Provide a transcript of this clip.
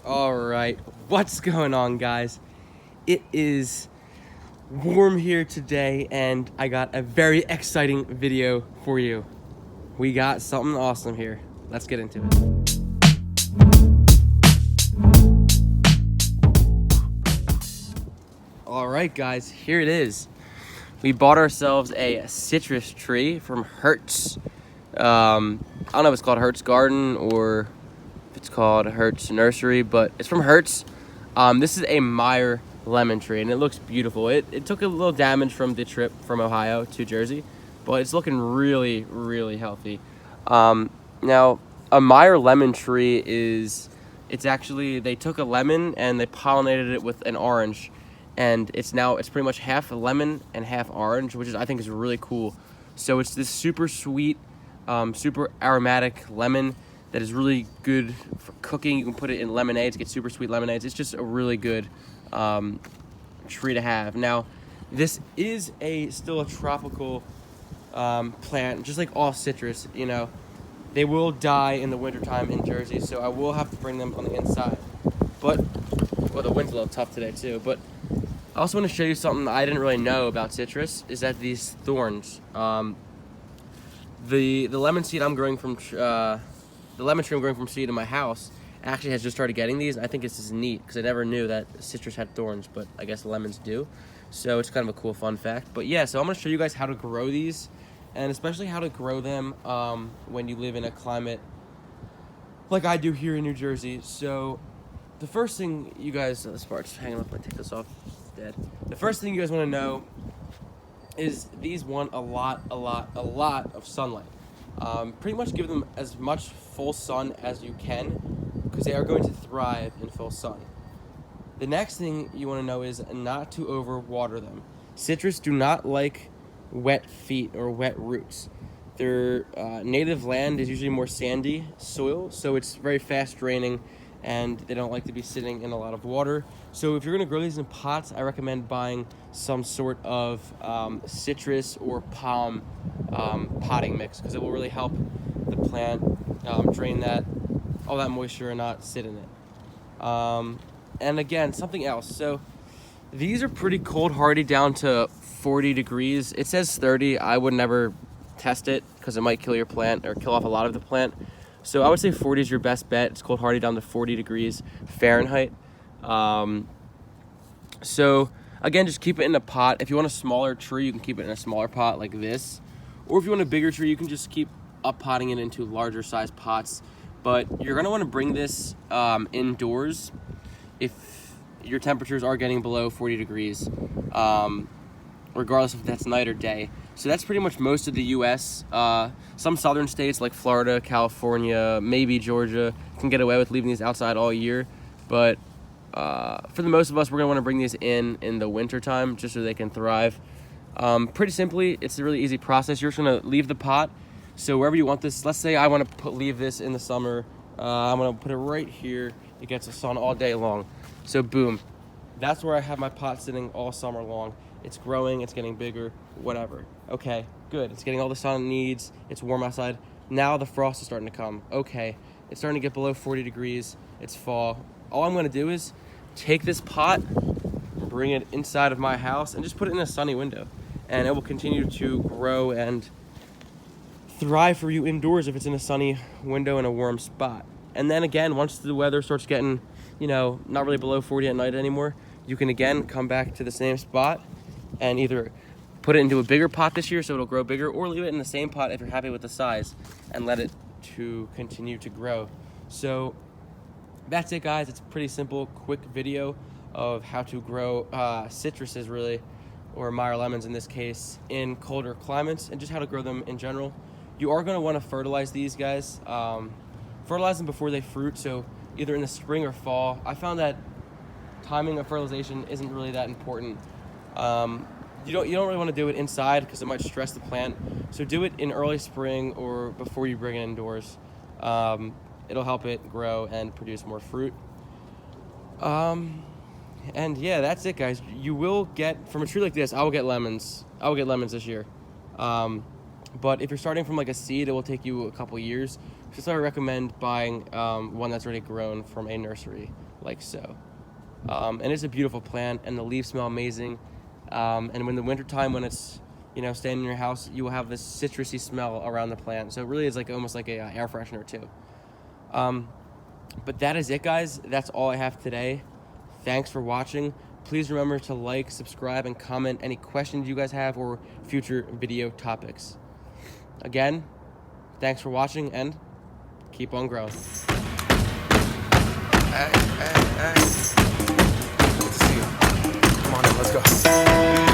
All right, what's going on, guys? It is warm here today, and I got a very exciting video for you. We got something awesome here. Let's get into it. All right, guys, here it is. We bought ourselves a citrus tree from Hertz. I don't know if it's called Hertz Garden or it's called Hertz Nursery, but it's from Hertz. This is a Meyer Lemon Tree, and it looks beautiful. It took a little damage from the trip from Ohio to Jersey, but it's looking really, really healthy. Now, a Meyer Lemon Tree it's actually, they took a lemon and they pollinated it with an orange, and it's pretty much half lemon and half orange, which I think is really cool. So it's this super sweet, super aromatic lemon that is really good for cooking. You can put it in lemonades, get super sweet lemonades. It's just a really good tree to have. Now, this is still a tropical plant, just like all citrus, you know. They will die in the wintertime in Jersey, so I will have to bring them on the inside. But, well, the wind's a little tough today too, but I also want to show you something I didn't really know about citrus, is that these thorns, the lemon seed I'm growing from, the lemon tree I'm growing from seed in my house actually has just started getting these. I think this is neat because I never knew that citrus had thorns, but I guess lemons do. So it's kind of a cool fun fact. But yeah, so I'm going to show you guys how to grow these, and especially how to grow them when you live in a climate like I do here in New Jersey. So the first thing you guys, this part's hanging up, I take this off, it's dead. The first thing you guys want to know is these want a lot of sunlight. Pretty much give them as much full sun as you can, because they are going to thrive in full sun. The next thing you want to know is not to overwater them. Citrus do not like wet feet or wet roots. Their native land is usually more sandy soil, so it's very fast draining, and they don't like to be sitting in a lot of water. So if you're going to grow these in pots, I recommend buying some sort of citrus or palm potting mix, because it will really help the plant drain all that moisture and not sit in it. And again, something else. So these are pretty cold hardy, down to 40 degrees. It says 30. I would never test it because it might kill your plant or kill off a lot of the plant. So I would say 40 is your best bet. It's cold hardy down to 40 degrees Fahrenheit. So again, just keep it in a pot. If you want a smaller tree, you can keep it in a smaller pot like this. Or if you want a bigger tree, you can just keep up-potting it into larger size pots. But you're gonna wanna bring this indoors if your temperatures are getting below 40 degrees, regardless if that's night or day. So that's pretty much most of the US. Some southern states like Florida, California, maybe Georgia can get away with leaving these outside all year. But for the most of us, we're gonna wanna bring these in the winter time just so they can thrive. Pretty simply, it's a really easy process. You're just gonna leave the pot. So wherever you want this, let's say I wanna leave this in the summer. I'm gonna put it right here. It gets the sun all day long. So boom, that's where I have my pot sitting all summer long. It's growing, it's getting bigger, whatever. Okay, good. It's getting all the sun it needs. It's warm outside. Now the frost is starting to come. Okay, it's starting to get below 40 degrees. It's fall. All I'm gonna do is take this pot, bring it inside of my house, and just put it in a sunny window. And it will continue to grow and thrive for you indoors if it's in a sunny window in a warm spot. And then again, once the weather starts getting, not really below 40 at night anymore, you can again come back to the same spot and either put it into a bigger pot this year so it'll grow bigger, or leave it in the same pot if you're happy with the size and let it to continue to grow. So that's it, guys. It's a pretty simple, quick video of how to grow citruses, really, or Meyer lemons in this case, in colder climates, and just how to grow them in general. You are going to want to fertilize these guys. Fertilize them before they fruit, so either in the spring or fall. I found that timing of fertilization isn't really that important. You don't really want to do it inside because it might stress the plant. So do it in early spring or before you bring it indoors. It'll help it grow and produce more fruit. And yeah, that's it, guys. You will get, from a tree like this, I will get lemons. I will get lemons this year. But if you're starting from like a seed, it will take you a couple years So I recommend buying one that's already grown from a nursery, like so. And it's a beautiful plant, and the leaves smell amazing. And when the wintertime, when it's staying in your house, you will have this citrusy smell around the plant. So it really is like almost like a air freshener too. But that is it, guys. That's all I have today. Thanks for watching. Please remember to like, subscribe, and comment any questions you guys have or future video topics. Again, thanks for watching, and keep on growing. Hey. Good to see you. Come on in, let's go.